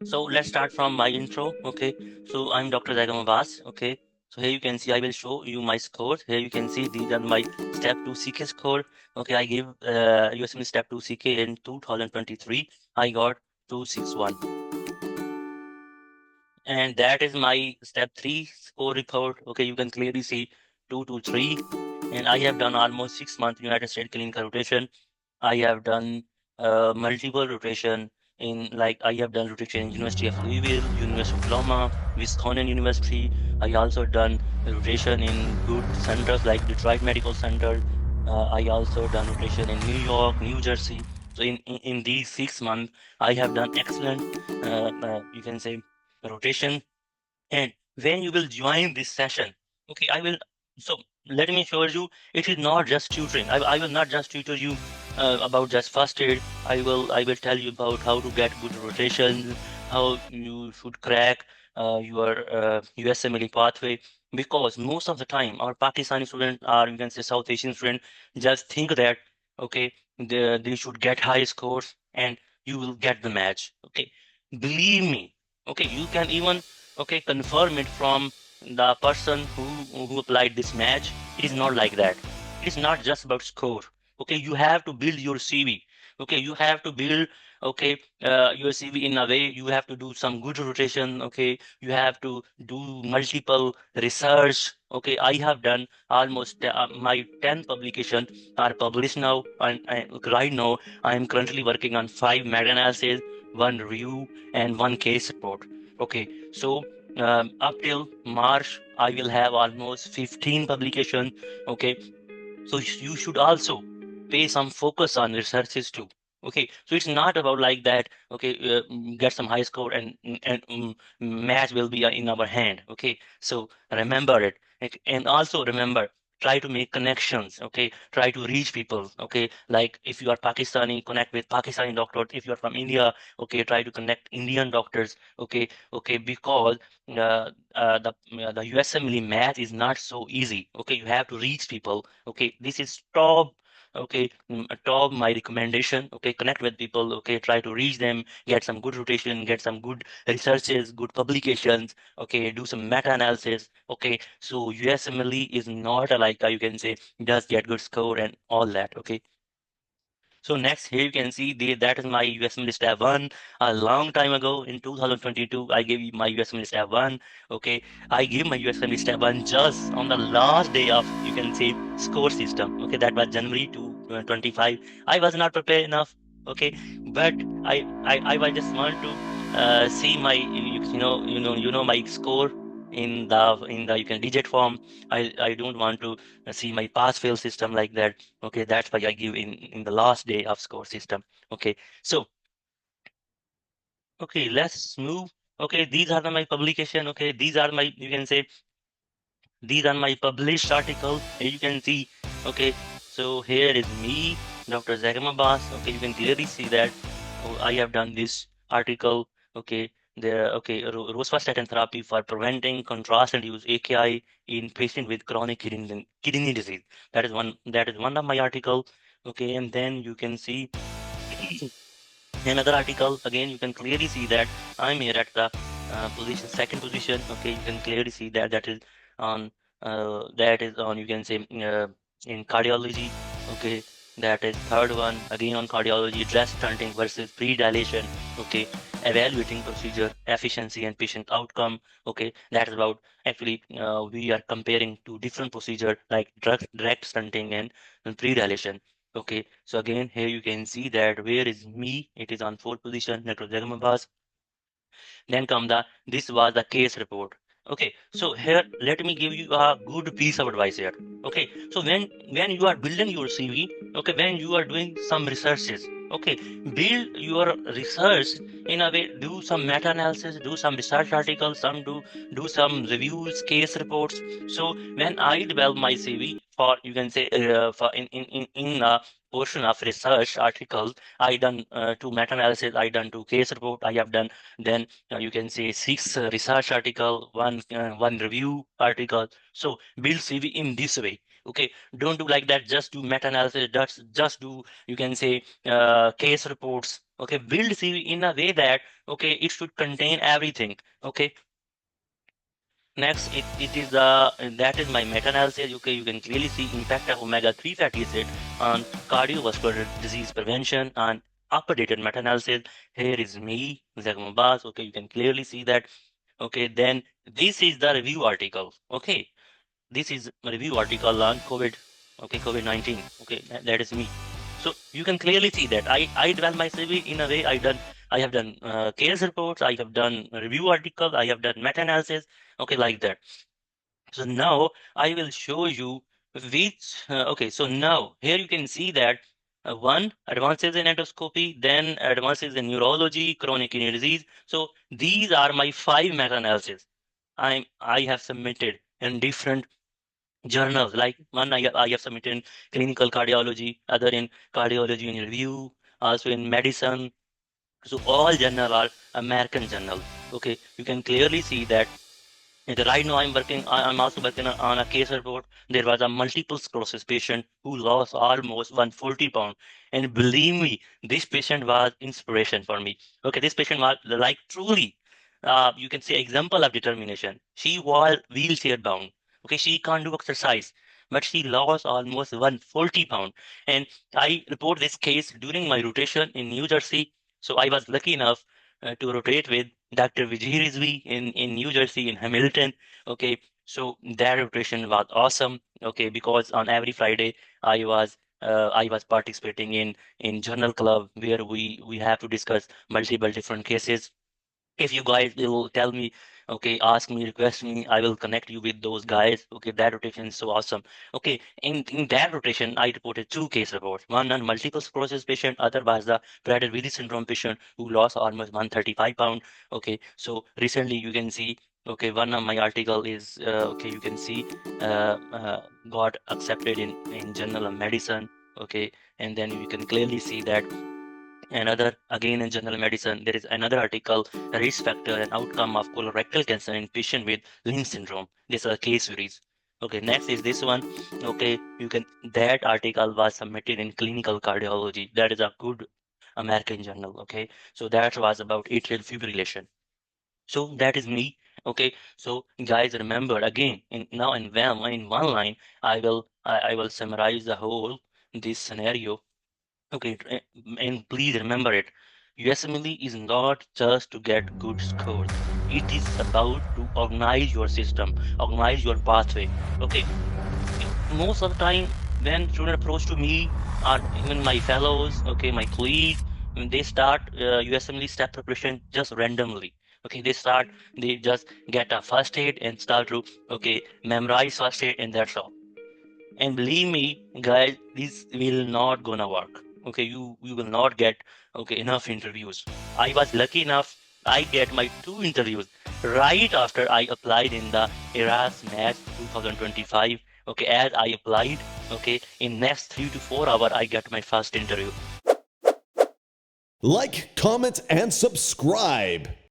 So let's start from my intro. Okay, so I'm Dr. Zaghum Abbas. Okay, so here you can see I will show you my scores. Here you can see these are my step 2 CK score. Okay, I gave USMLE step 2 CK in 2023. I got 261, and that is my step 3 score report. Okay, you can clearly see 223, and I have done almost 6 months United States clinical rotation. I have done multiple rotation in, like, I have done rotation in University of Louisville, University of Oklahoma, Wisconsin University. I also done rotation in good centers like Detroit Medical Center. I also done rotation in New York, New Jersey. So in these 6 months, I have done excellent, you can say, rotation. And when you will join this session, okay, so let me show you, it is not just tutoring. I will not just tutor you about just first aid. I will tell you about how to get good rotation, how you should crack your USMLE pathway. Because most of the time, our Pakistani student, or you can say South Asian student, just think that, okay, they should get high scores and you will get the match. Okay, believe me. Okay, you can even, okay, confirm it from the person who applied this match. It is not like that. It is not just about score. Okay, you have to build your CV. Okay, you have to build, okay, your CV in a way. You have to do some good rotation. Okay, you have to do multiple research. Okay, I have done almost my 10 publications are published now, and right now I am currently working on 5 meta-analysis, 1 review, and 1 case report. Okay, so up till March, I will have almost 15 publications. Okay, so you should also pay some focus on researches too. Okay, so it's not about like that. Okay, get some high score and match will be in our hand. Okay, so remember it. And also remember, try to make connections. Okay, try to reach people. Okay, like if you are Pakistani, connect with Pakistani doctors. If you are from India, okay, try to connect Indian doctors. Okay, okay, because the USMLE math is not so easy. Okay, you have to reach people. Okay, this is top. Okay, top my recommendation. Okay, connect with people. Okay, try to reach them, get some good rotation, get some good researches, good publications. Okay, do some meta-analysis. Okay, so USMLE is not a, like, you can say, just get good score and all that. Okay, so next here you can see that is my USMLE Step 1. A long time ago in 2022, I gave you my USMLE Step 1. Okay, I gave my USMLE Step 1 just on the last day of, you can say, score system. Okay, that was January 25. I was not prepared enough. Okay, but I was just want to see my, my score in the, you can, digit form. I don't want to see my pass fail system like that. Okay, that's why I give in the last day of score system. Okay, so, okay, let's move. Okay, these are my publication. Okay, these are my, you can say, these are my published article. Here you can see. Okay, so here is me, Dr. Zaghum Abbas. Okay, you can clearly see that, oh, I have done this article. Okay, there. Okay, rosuvastatin therapy for preventing contrast-induced AKI in patient with chronic kidney disease. That is one. That is one of my article. Okay, and then you can see another article. Again, you can clearly see that I'm here at the position, second position. Okay, you can clearly see that on that is on, you can say, in cardiology. Okay, that is third one, again on cardiology, dress stunting versus pre-dilation. Okay, evaluating procedure efficiency and patient outcome. Okay, that is about, actually, we are comparing two different procedure like direct stunting and pre-dilation. Okay, so again, here you can see that where is me? It is on fourth position, Network Zaghum Abbas. Then come this was the case report. Okay, so here let me give you a good piece of advice here. Okay, so when you are building your CV, okay, when you are doing some researches, okay, build your research in a way, do some meta-analysis, do some research articles, do some reviews, case reports. So when I develop my CV for, you can say, for in a portion of research articles, I done two meta-analysis, I done two case report, I have done, then you can say, six research article, one review article. So build CV in this way. Okay, don't do like that. Just do meta-analysis. Just do, you can say, case reports. Okay, build CV in a way that, okay, it should contain everything. Okay, next, it is that is my meta-analysis. Okay, you can clearly see impact of omega-3 fatty acid on cardiovascular disease prevention and updated meta-analysis. Here is me, Zaghum Abbas. Okay, you can clearly see that. Okay, then this is the review article. Okay, this is a review article on COVID. Okay, COVID-19. Okay, that is me. So you can clearly see that I develop my CV in a way. I have done case reports. I have done a review article. I have done meta-analysis. Okay, like that. So now I will show you which, okay, so now here you can see that one, advances in endoscopy, then advances in neurology, chronic kidney disease. So these are my five meta-analysis I have submitted in different journals. Like one, I have submitted in clinical cardiology, other in cardiology in review, also in medicine. So all journal are American journal. Okay, you can clearly see that. And right now, I'm also working on a case report. There was a multiple sclerosis patient who lost almost 140 pounds. And believe me, this patient was inspiration for me. Okay, this patient was like truly, you can say, example of determination. She was wheelchair bound. Okay, she can't do exercise, but she lost almost 140 pounds. And I report this case during my rotation in New Jersey. So I was lucky enough to rotate with Dr. Vijay Rizvi in New Jersey, in Hamilton. Okay, so that rotation was awesome. Okay, because on every Friday I was participating in journal club where we have to discuss multiple different cases. If you guys will tell me, okay, ask me, request me, I will connect you with those guys. Okay, that rotation is so awesome. Okay, in that rotation, I reported two case reports. One on multiple sclerosis patient, other was the Prader-Willi syndrome patient who lost almost 135 pound. Okay, so recently you can see, okay, one of my article is, okay, you can see, got accepted in Journal of Medicine. Okay, and then you can clearly see that. Another, again in General Medicine, there is another article, risk factor and outcome of colorectal cancer in patient with Lynch syndrome. These are case series. Okay, next is this one. Okay, you can, that article was submitted in Clinical Cardiology. That is a good American journal. Okay, so that was about atrial fibrillation. So that is me. Okay, so guys, remember again, in one line, I will summarize the whole this scenario. Okay, and please remember it. USMLE is not just to get good scores. It is about to organize your system, organize your pathway. Okay, most of the time when student approach to me or even my fellows, okay, my colleagues, when they start USMLE step preparation just randomly. Okay, they just get a first aid and start to, okay, memorize first aid and that's all. And believe me, guys, this will not gonna work. Okay, you will not get, okay, enough interviews. I was lucky enough. I get my two interviews right after I applied in the ERAS Match 2025. Okay, as I applied, okay, in next 3 to 4 hours, I get my first interview. Like, comment, and subscribe.